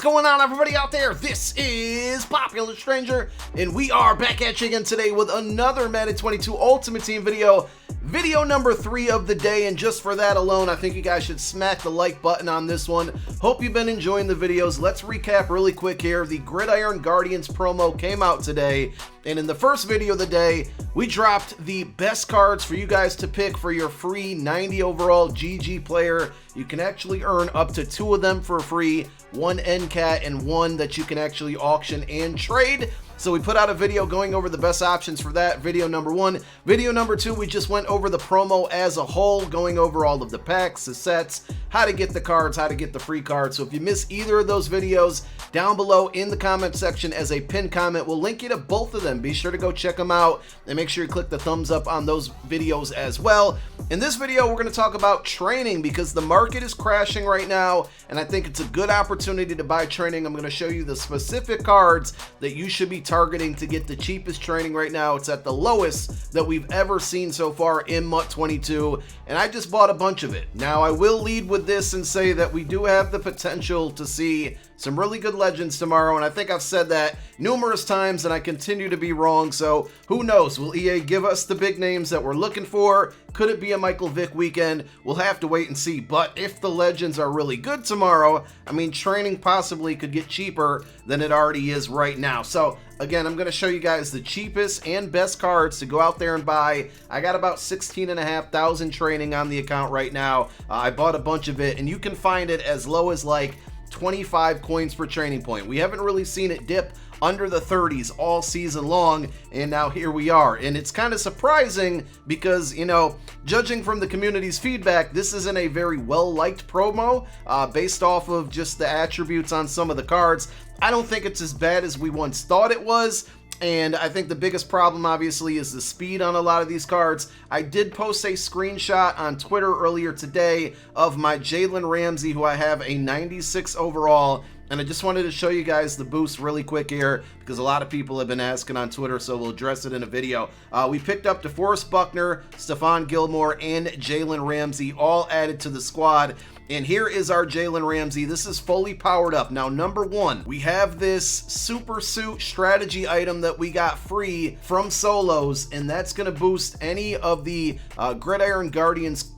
What's going on, everybody out there? This is Popular Stranger, and we are back at you again today with another Madden 22 Ultimate Team video. Video number 3 of the day, and just for that alone, I think you guys should smack the like button on this one. Hope you've been enjoying the videos. Let's recap really quick here. The Gridiron Guardians promo came out today, and in the first video of the day, we dropped the best cards for you guys to pick for your free 90 overall GG player. You can actually earn up to 2 of them for free, 1 NCAT and 1 that you can actually auction and trade. So we put out a video going over the best options for that, video number 1. Video number 2, we just went over the promo as a whole, going over all of the packs, the sets, how to get the cards, how to get the free cards. So if you miss either of those videos, down below in the comment section as a pinned comment, we'll link you to both of them. Be sure to go check them out and make sure you click the thumbs up on those videos as well. In this video, we're going to talk about training because the market is crashing right now, and I think it's a good opportunity to buy training. I'm going to show you the specific cards that you should be targeting to get the cheapest training right now. It's at the lowest that we've ever seen so far in MUT 22, and I just bought a bunch of it. Now, I will lead with this and say that we do have the potential to see some really good legends tomorrow, and I think I've said that numerous times and I continue to be wrong, so who knows? Will EA give us the big names that we're looking for? Could it be a Michael Vick weekend? We'll have to wait and see, but if the legends are really good tomorrow, I mean, training possibly could get cheaper than it already is right now. So again, I'm going to show you guys the cheapest and best cards to go out there and buy. I got about 16,500 training on the account right now. I bought a bunch of it, and you can find it as low as like 25 coins per training point. We haven't really seen it dip under the 30s all season long, and now here we are. And it's kind of surprising because, you know, judging from the community's feedback, this isn't a very well-liked promo based off of just the attributes on some of the cards. I don't think it's as bad as we once thought it was. And I think the biggest problem, obviously, is the speed on a lot of these cards. I did post a screenshot on Twitter earlier today of my Jalen Ramsey, who I have a 96 overall. And I just wanted to show you guys the boost really quick here because a lot of people have been asking on Twitter, so we'll address it in a video. We picked up DeForest Buckner, Stephon Gilmore, and Jalen Ramsey, all added to the squad. And here is our Jalen Ramsey. This is fully powered up. Now, number 1, we have this super suit strategy item that we got free from Solos, and that's going to boost any of the Gridiron Guardians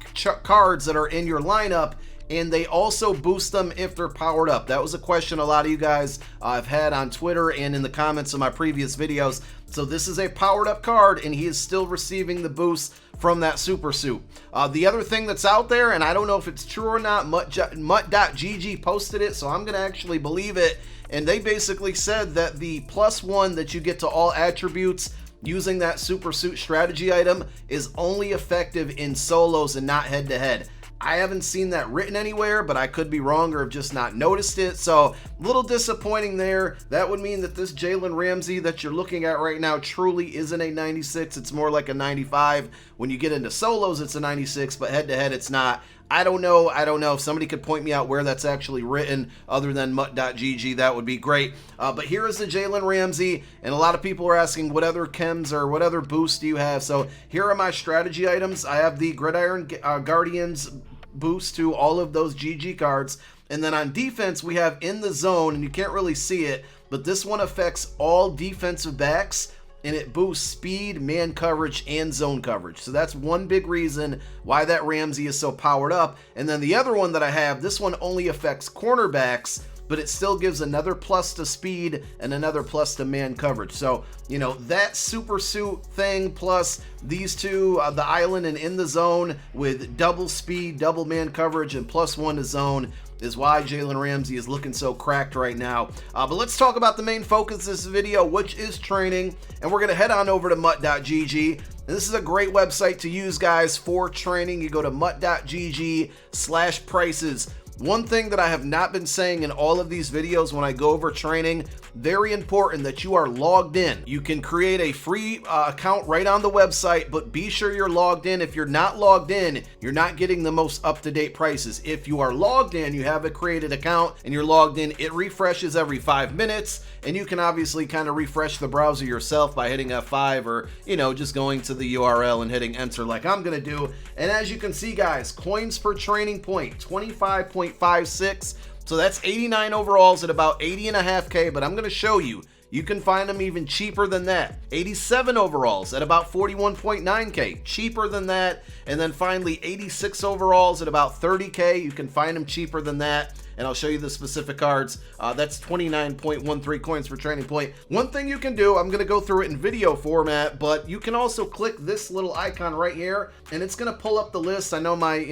cards that are in your lineup. And they also boost them if they're powered up. That was a question a lot of you guys have had on Twitter and in the comments of my previous videos. So this is a powered up card, and he is still receiving the boost from that super suit. The other thing that's out there, and I don't know if it's true or not, MUT.GG posted it, so I'm going to actually believe it. And they basically said that the +1 that you get to all attributes using that super suit strategy item is only effective in solos and not head-to-head. I haven't seen that written anywhere, but I could be wrong or have just not noticed it. So a little disappointing there. That would mean that this Jalen Ramsey that you're looking at right now truly isn't a 96. It's more like a 95. When you get into solos, it's a 96, but head to head, it's not. I don't know. If somebody could point me out where that's actually written other than MUT.GG, that would be great. But here is the Jalen Ramsey, and a lot of people are asking what other chems or what other boosts do you have. So here are my strategy items. I have the Gridiron Guardians boost to all of those GG cards. And then on defense, we have In the Zone, and you can't really see it, but this one affects all defensive backs, and it boosts speed, man coverage, and zone coverage. So that's one big reason why that Ramsey is so powered up. And then the other one that I have, this one only affects cornerbacks, but it still gives another plus to speed and another plus to man coverage. So, you know, that super suit thing plus these two, the island and In the Zone with double speed, double man coverage, and +1 to zone is why Jalen Ramsey is looking so cracked right now. But let's talk about the main focus of this video, which is training. And we're going to head on over to MUT.GG. And this is a great website to use, guys, for training. You go to MUT.GG/prices. One thing that I have not been saying in all of these videos when I go over training, very important that you are logged in. You can create a free account right on the website, but be sure you're logged in. If you're not logged in, you're not getting the most up-to-date prices. If you are logged in, you have a created account and you're logged in, it refreshes every 5 minutes, and you can obviously kind of refresh the browser yourself by hitting F5 or, you know, just going to the URL and hitting enter like I'm gonna do. And as you can see, guys, coins per training point, 25.56. So that's 89 overalls at about 80.5K, but I'm going to show you. You can find them even cheaper than that. 87 overalls at about 41.9K, cheaper than that. And then finally 86 overalls at about 30K. You can find them cheaper than that. And I'll show you the specific cards. That's 29.13 coins per training point. One thing you can do, I'm gonna go through it in video format, but you can also click this little icon right here, and it's gonna pull up the list. I know my,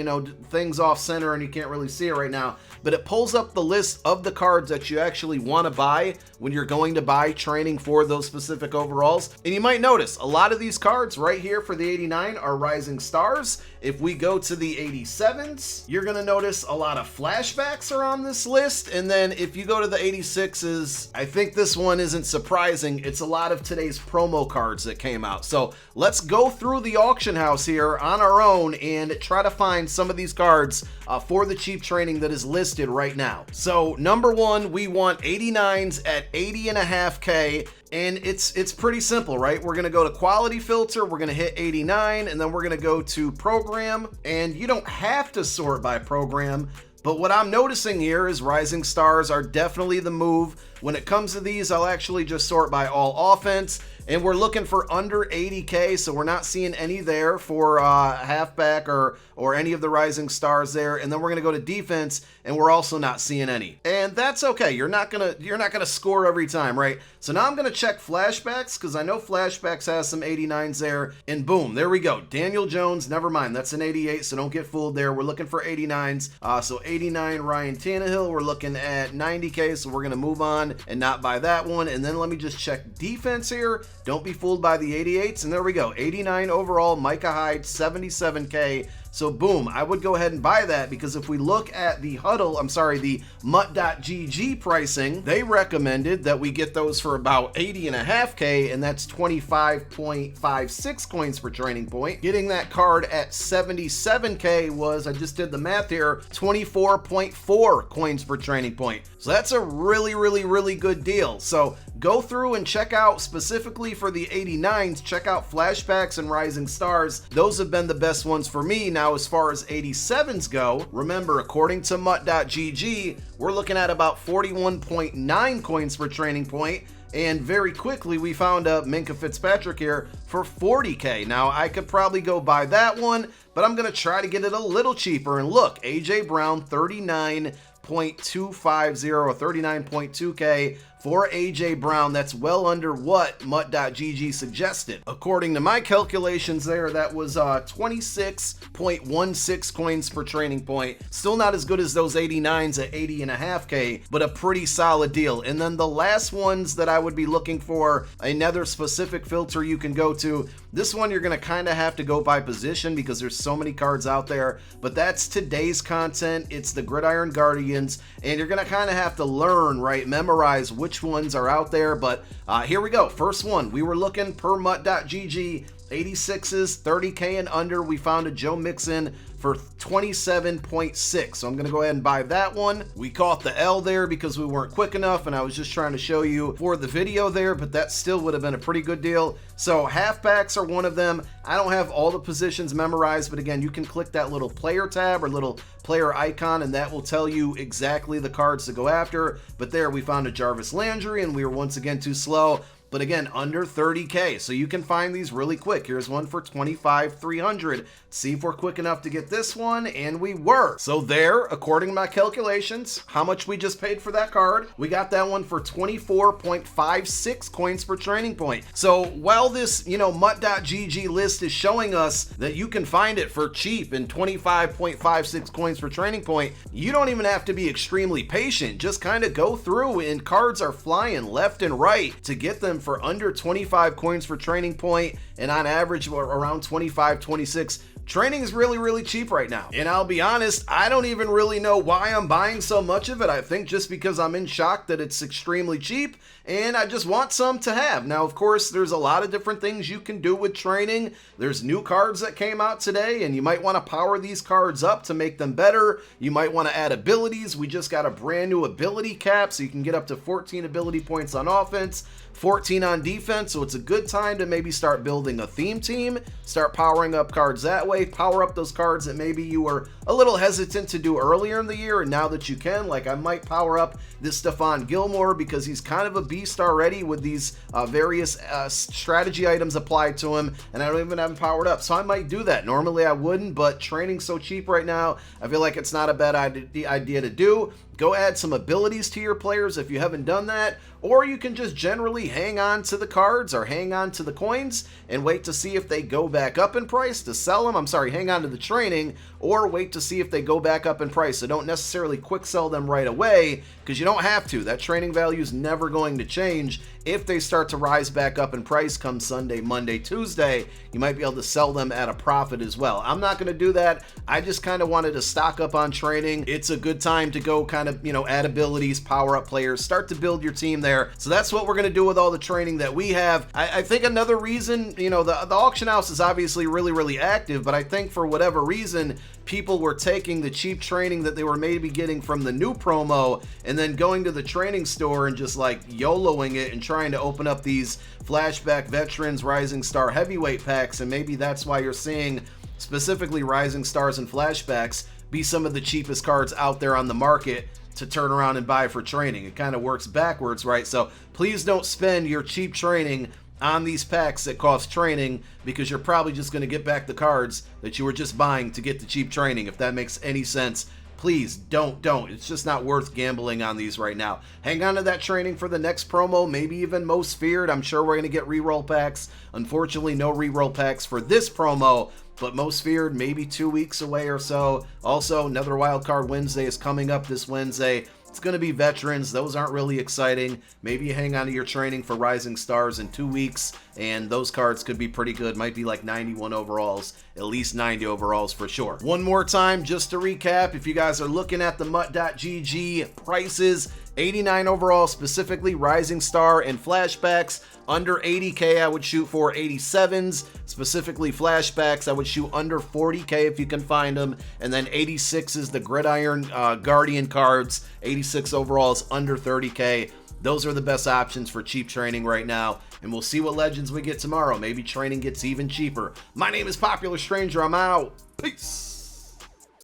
thing's off center and you can't really see it right now, but it pulls up the list of the cards that you actually wanna buy when you're going to buy training for those specific overalls. And you might notice a lot of these cards right here for the 89 are Rising Stars. If we go to the 87s, you're gonna notice a lot of flashbacks are on this list. And then if you go to the 86s, I think this one isn't surprising. It's a lot of today's promo cards that came out. So let's go through the auction house here on our own and try to find some of these cards for the cheap training that is listed right now. So number one, we want 89s at 80.5K. And it's pretty simple, right? We're gonna go to quality filter, we're gonna hit 89, and then we're gonna go to program. And you don't have to sort by program, but what I'm noticing here is Rising Stars are definitely the move. When it comes to these, I'll actually just sort by all offense. And we're looking for under 80K, so we're not seeing any there for halfback or any of the Rising Stars there. And then we're gonna go to defense, and we're also not seeing any. And that's okay. You're not gonna score every time, right? So now I'm gonna check flashbacks because I know flashbacks has some 89s there. And boom, there we go. Daniel Jones. Never mind, that's an 88, so don't get fooled there. We're looking for 89s. So 89 Ryan Tannehill. We're looking at 90K, so we're gonna move on and not buy that one. And then let me just check defense here. Don't be fooled by the 88s. And there we go. 89 overall, Micah Hyde, 77K. So boom, I would go ahead and buy that because if we look at the the MUT.GG pricing, they recommended that we get those for about 80.5K, and that's 25.56 coins per training point. Getting that card at 77K was, I just did the math here, 24.4 coins per training point. So that's a really, really, really good deal. So go through and check out specifically for the 89s, check out flashbacks and Rising Stars. Those have been the best ones for me. Now, as far as 87s go, remember, according to MUT.GG, we're looking at about 41.9 coins per training point. And very quickly, we found a Minkah Fitzpatrick here for 40K. Now, I could probably go buy that one, but I'm going to try to get it a little cheaper. And look, A.J. Brown, 39.250 or 39.2K for A.J. Brown. That's well under what MUT.GG suggested. According to my calculations there, that was 26.16 coins per training point. Still not as good as those 89s at 80.5K, but a pretty solid deal. And then the last ones that I would be looking for, another specific filter you can go to. This one you're going to kind of have to go by position because there's so many cards out there, but that's today's content. It's the Gridiron Guardians, and you're going to kind of have to learn, right, memorize which ones are out there. But here we go. First one, we were looking per MUT.GG, 86s, 30K and under. We found a Joe Mixon for 27.6. So I'm going to go ahead and buy that one. We caught the L there because we weren't quick enough, and I was just trying to show you for the video there, but that still would have been a pretty good deal. So halfbacks are one of them. I don't have all the positions memorized, but again, you can click that little player tab or little player icon, and that will tell you exactly the cards to go after. But there, we found a Jarvis Landry, and we were once again too slow. But again, under 30K, so you can find these really quick. Here's one for 25,300. See if we're quick enough to get this one, and we were. So there, according to my calculations, how much we just paid for that card, we got that one for 24.56 coins per training point. So while this, MUT.GG list is showing us that you can find it for cheap and 25.56 coins per training point, you don't even have to be extremely patient. Just kind of go through, and cards are flying left and right to get them for under 25 coins per training point, and on average around 25, 26. Training is really, really cheap right now. And I'll be honest, I don't even really know why I'm buying so much of it. I think just because I'm in shock that it's extremely cheap, and I just want some to have. Now, of course, there's a lot of different things you can do with training. There's new cards that came out today, and you might want to power these cards up to make them better. You might want to add abilities. We just got a brand new ability cap, so you can get up to 14 ability points on offense, 14 on defense. So it's a good time to maybe start building a theme team, start powering up cards that way. way, power up those cards that maybe you were a little hesitant to do earlier in the year, and now that you can, like I might power up this Stephon Gilmore because he's kind of a beast already with these various strategy items applied to him, and I don't even have him powered up, so I might do that. Normally I wouldn't, but training's so cheap right now, I feel like it's not a bad idea to do. Go add some abilities to your players if you haven't done that, or you can just generally hang on to the cards or hang on to the coins and wait to see if they go back up in price to sell them. I'm sorry, hang on to the training or wait to see if they go back up in price. So don't necessarily quick sell them right away because you don't have to. That training value is never going to change. If they start to rise back up in price come Sunday, Monday, Tuesday, you might be able to sell them at a profit as well. I'm not going to do that. I just kind of wanted to stock up on training. It's a good time to go kind of, add abilities, power up players, start to build your team there. So that's what we're going to do with all the training that we have. I think another reason, the auction house is obviously really, really active, but I think for whatever reason, people were taking the cheap training that they were maybe getting from the new promo and then going to the training store and just like YOLOing it and trying to open up these flashback veterans, rising star heavyweight packs. And maybe that's why you're seeing specifically rising stars and flashbacks be some of the cheapest cards out there on the market to turn around and buy for training. It kind of works backwards, right? So please don't spend your cheap training on these packs that cost training because you're probably just going to get back the cards that you were just buying to get the cheap training, if that makes any sense. Please don't. It's just not worth gambling on these right now. Hang on to that training for the next promo, maybe even most feared. I'm sure we're going to get reroll packs. Unfortunately, no reroll packs for this promo, but most feared maybe 2 weeks away or so. Also, another Wildcard Wednesday is coming up this Wednesday. It's going to be veterans. Those aren't really exciting. Maybe you hang on to your training for Rising Stars in 2 weeks, and those cards could be pretty good. Might be like 91 overalls, at least 90 overalls for sure. One more time, just to recap, if you guys are looking at the MUT.GG prices, 89 overall, specifically Rising Star and flashbacks. Under 80K, I would shoot for 87s. Specifically flashbacks, I would shoot under 40K if you can find them. And then 86 is the Gridiron Guardian cards. 86 overalls, under 30K. Those are the best options for cheap training right now. And we'll see what legends we get tomorrow. Maybe training gets even cheaper. My name is Popular Stranger. I'm out. Peace.